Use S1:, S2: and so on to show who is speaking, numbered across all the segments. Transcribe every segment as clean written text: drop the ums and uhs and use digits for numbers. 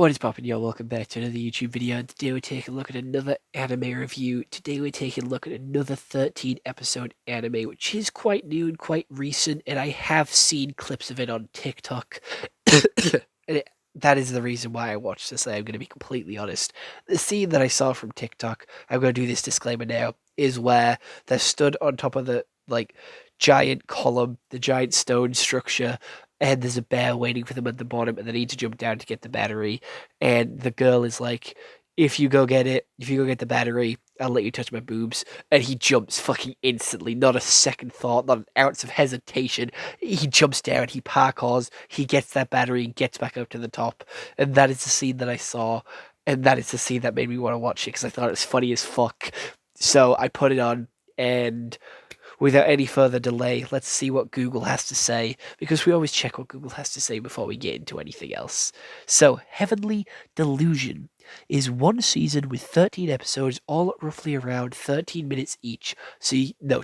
S1: What is poppin', y'all? Welcome back to another YouTube video, and today we're taking a look at another anime review. Today we're taking a look at another 13 episode anime, which is quite new and quite recent, and I have seen clips of it on TikTok. That is the reason why I watched this, I'm going to be completely honest. The scene that I saw from TikTok, I'm going to do this disclaimer now, is where they're stood on top of the, giant column, the giant stone structure, and there's a bear waiting for them at the bottom, and they need to jump down to get the battery. And the girl is like, if you go get it, if you go get the battery, I'll let you touch my boobs. And he jumps fucking instantly, not a second thought, not an ounce of hesitation. He jumps down, he parkours, he gets that battery and gets back up to the top. And that is the scene that I saw, and that is the scene that made me want to watch it because I thought it was funny as fuck. So I put it on, and without any further delay, let's see what Google has to say, because we always check what Google has to say before we get into anything else. So, Heavenly Delusion is one season with 13 episodes, all roughly around 13 minutes each. So,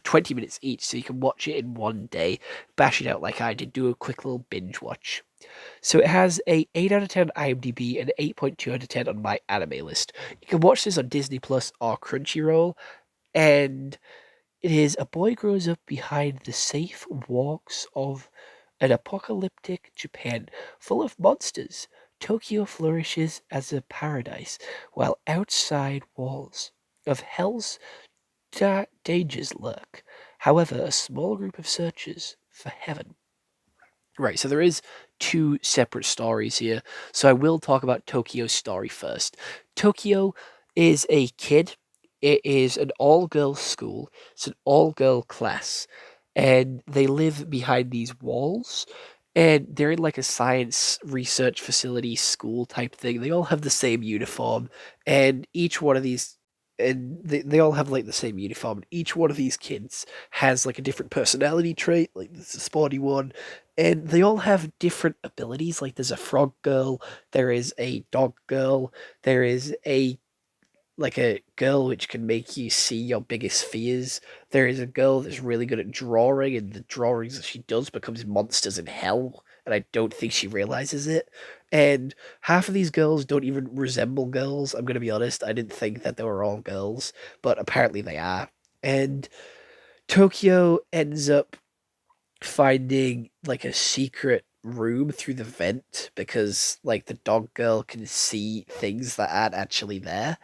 S1: 20 minutes each, so you can watch it in one day. Bash it out like I did, do a quick little binge watch. So it has a 8 out of 10 IMDb and 8.2 out of 10 on my anime list. You can watch this on Disney Plus or Crunchyroll, and it is a boy grows up behind the safe walks of an apocalyptic Japan full of monsters. Tokyo flourishes as a paradise, while outside walls of hell's dangers lurk. However, a small group of searchers for heaven. Right, so there is two separate stories here. So I will talk about Tokyo's story first. Tokyo is a kid. It is an all-girl school. It's an all-girl class, and they live behind these walls. And they're in like a science research facility school type thing. They all have the same uniform, and each one of these and they all have like the same uniform. Each one of these kids has like a different personality trait, like there's a sporty one, and they all have different abilities. Like there's a frog girl, there is a dog girl, there is a girl which can make you see your biggest fears. There is a girl that's really good at drawing, and the drawings that she does becomes monsters in hell, and I don't think she realizes it. And half of these girls don't even resemble girls, I'm gonna be honest. I didn't think that they were all girls, but apparently they are. And Tokyo ends up finding like a secret room through the vent because like the dog girl can see things that aren't actually there,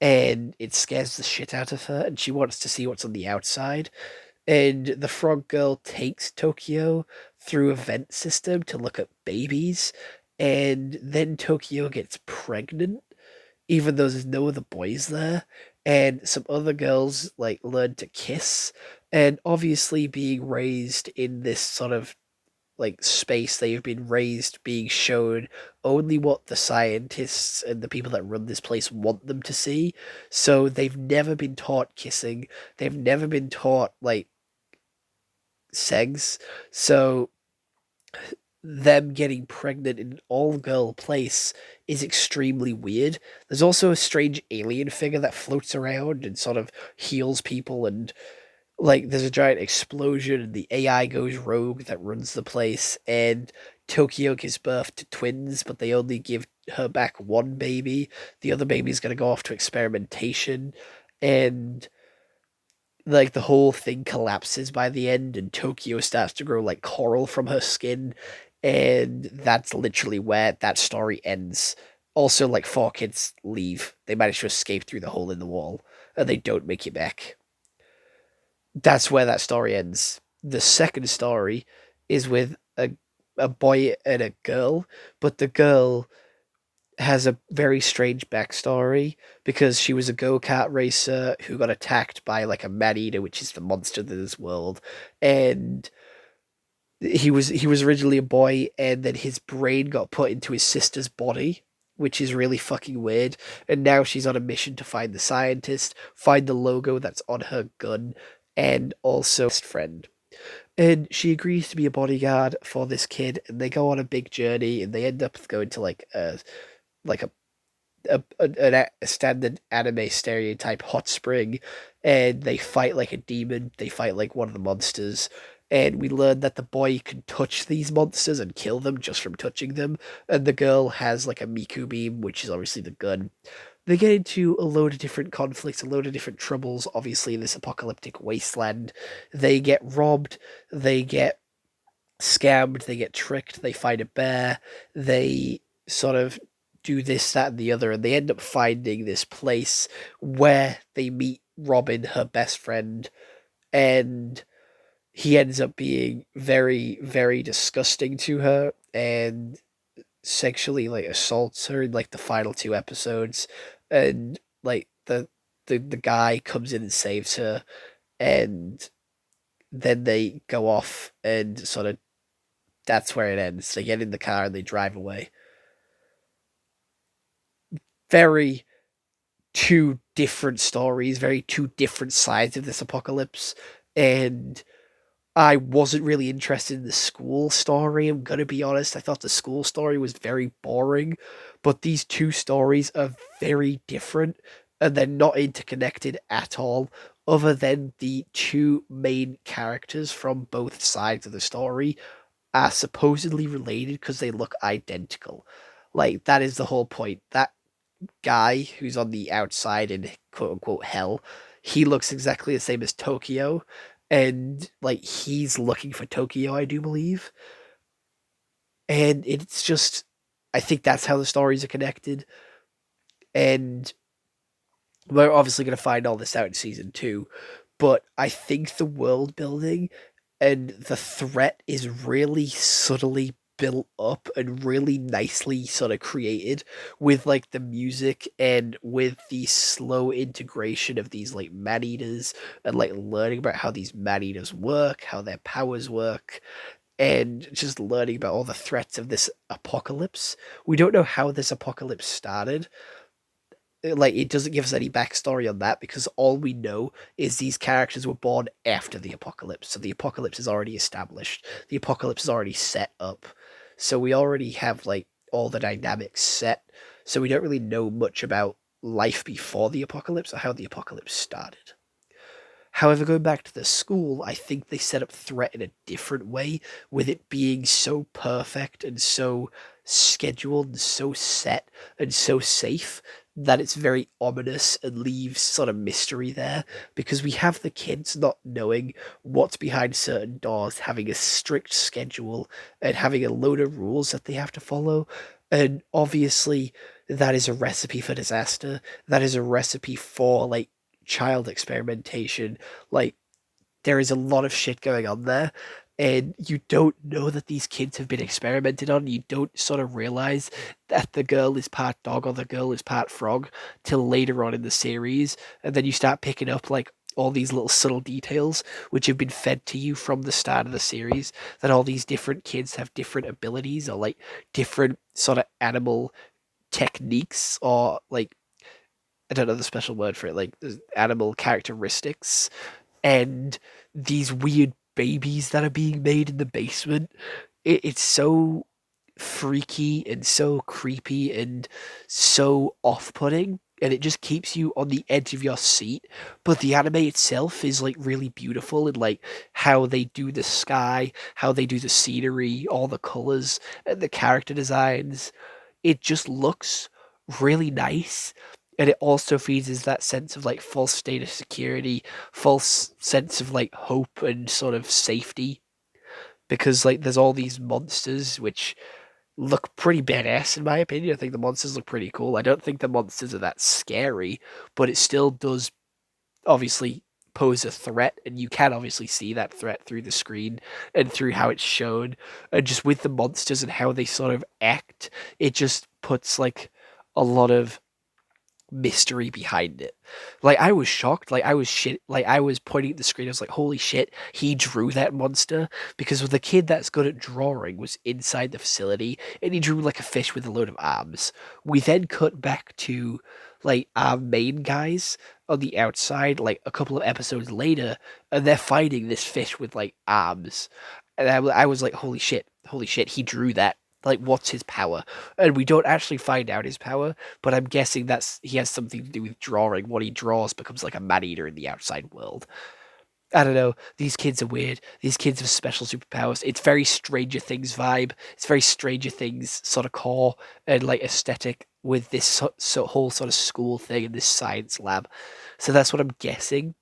S1: and it scares the shit out of her, and she wants to see what's on the outside. And the frog girl takes Tokyo through a vent system to look at babies, and then Tokyo gets pregnant, even though there's no other boys there, and some other girls like learn to kiss, and obviously being raised in this sort of like space, they've been raised being shown only what the scientists and the people that run this place want them to see. So they've never been taught kissing. They've never been taught like sex. So them getting pregnant in an all-girl place is extremely weird. There's also a strange alien figure that floats around and sort of heals people, and like there's a giant explosion and the AI goes rogue that runs the place, and Tokyo gives birth to twins, but they only give her back one baby. The other baby's gonna go off to experimentation, and like the whole thing collapses by the end, and Tokyo starts to grow like coral from her skin, and that's literally where that story ends. Also, like four kids leave. They manage to escape through the hole in the wall, and they don't make it back. That's where that story ends. The second story is with a boy and a girl, but the girl has a very strange backstory because she was a go-kart racer who got attacked by like a man-eater, which is the monster of this world. And he was originally a boy, and then his brain got put into his sister's body, which is really fucking weird. And now she's on a mission to find the scientist, find the logo that's on her gun, and also best friend. And she agrees to be a bodyguard for this kid, and they go on a big journey, and they end up going to like a standard anime stereotype hot spring, and they fight like a demon. They fight like one of the monsters, and we learn that the boy can touch these monsters and kill them just from touching them, and the girl has like a Miku beam, which is obviously the gun. They get into a load of different conflicts, a load of different troubles, obviously, in this apocalyptic wasteland. They get robbed, they get scammed, they get tricked, they find a bear, they sort of do this, that, and the other, and they end up finding this place where they meet Robin, her best friend, and he ends up being very, very disgusting to her and sexually like assaults her in like the final two episodes, and like the guy comes in and saves her, and then they go off and sort of that's where it ends. They get in the car and they drive away. Very two different stories, very two different sides of this apocalypse, and I wasn't really interested in the school story, I'm gonna be honest. I thought the school story was very boring, but these two stories are very different and they're not interconnected at all, other than the two main characters from both sides of the story are supposedly related because they look identical. Like, that is the whole point. That guy who's on the outside in quote unquote hell, he looks exactly the same as Tokyo, and like he's looking for Tokyo, I do believe. And it's just, I think that's how the stories are connected. And we're obviously going to find all this out in season two, but I think the world building and the threat is really subtly built up and really nicely sort of created with like the music and with the slow integration of these like man eaters and like learning about how these man eaters work, how their powers work, and just learning about all the threats of this apocalypse. We don't know how this apocalypse started, like it doesn't give us any backstory on that because all we know is these characters were born after the apocalypse. So the apocalypse is already established. The apocalypse is already set up. So we already have like all the dynamics set. So we don't really know much about life before the apocalypse or how the apocalypse started. However, going back to the school, I think they set up threat in a different way, with it being so perfect and so scheduled and so set and so safe that it's very ominous and leaves sort of mystery there, because we have the kids not knowing what's behind certain doors, having a strict schedule and having a load of rules that they have to follow. And obviously, that is a recipe for disaster. That is a recipe for like child experimentation. Like, there is a lot of shit going on there, and you don't know that these kids have been experimented on. You don't sort of realize that the girl is part dog or the girl is part frog till later on in the series, and then you start picking up like all these little subtle details which have been fed to you from the start of the series, that all these different kids have different abilities or like different sort of animal techniques, or like, I don't know the special word for it, like animal characteristics, and these weird babies that are being made in the basement. It's so freaky and so creepy and so off-putting, and it just keeps you on the edge of your seat. But the anime itself is like really beautiful, and like how they do the sky, how they do the scenery, all the colors and the character designs. It just looks really nice, and it also feeds us that sense of like false state of security, false sense of like hope and sort of safety, because like there's all these monsters which look pretty badass in my opinion. I think the monsters look pretty cool. I don't think the monsters are that scary, but it still does obviously pose a threat, and you can obviously see that threat through the screen and through how it's shown, and just with the monsters and how they sort of act, it just puts like a lot of mystery behind it. Like, I was shocked. Like, I was shit. Like, I was pointing at the screen. I was like, "Holy shit! He drew that monster!" Because the kid that's good at drawing was inside the facility, and he drew like a fish with a load of arms. We then cut back to like our main guys on the outside, like a couple of episodes later, and they're fighting this fish with like arms, and I was like, holy shit! He drew that. Like, what's his power? And we don't actually find out his power, but I'm guessing that's he has something to do with drawing. What he draws becomes like a man eater in the outside world. I don't know. These kids are weird. These kids have special superpowers. It's very Stranger Things vibe. It's very Stranger Things sort of core and like aesthetic with this whole sort of school thing and this science lab. So that's what I'm guessing.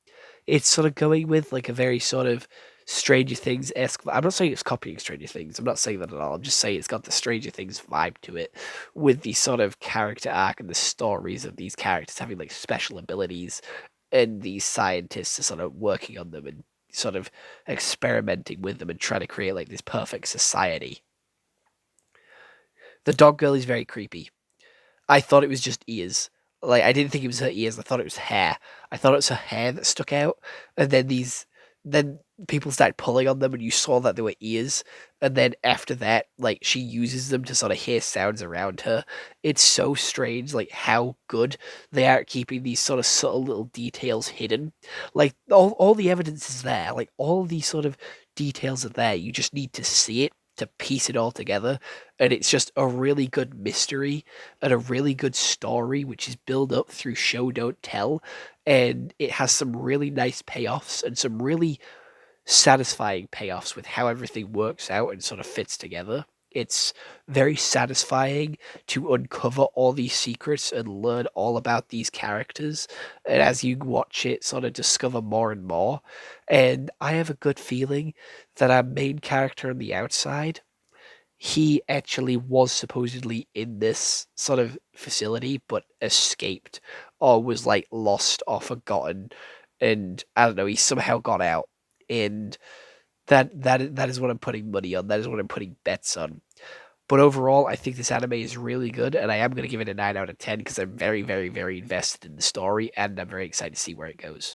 S1: It's sort of going with like a very sort of Stranger Things esque. I'm not saying it's copying Stranger Things. I'm not saying that at all. I'm just saying it's got the Stranger Things vibe to it, with the sort of character arc and the stories of these characters having like special abilities, and these scientists are sort of working on them and sort of experimenting with them and trying to create like this perfect society. The dog girl is very creepy. I thought it was just ears. Like I didn't think it was her ears. I thought it was hair. I thought it was her hair that stuck out, and then people started pulling on them, and you saw that they were ears. And then after that, like she uses them to sort of hear sounds around her. It's so strange, like how good they are at keeping these sort of subtle little details hidden. Like all the evidence is there. Like all these sort of details are there. You just need to see it to piece it all together, and it's just a really good mystery and a really good story, which is built up through show don't tell, and it has some really nice payoffs and some really satisfying payoffs with how everything works out and sort of fits together. It's very satisfying to uncover all these secrets and learn all about these characters, and as you watch it sort of discover more and more. And I have a good feeling that our main character on the outside, he actually was supposedly in this sort of facility but escaped, or was like lost or forgotten, and I don't know, he somehow got out. And that is what I'm putting money on. That is what I'm putting bets on. But overall, I think this anime is really good, and I am going to give it a 9 out of 10 because I'm very, very, very invested in the story, and I'm very excited to see where it goes.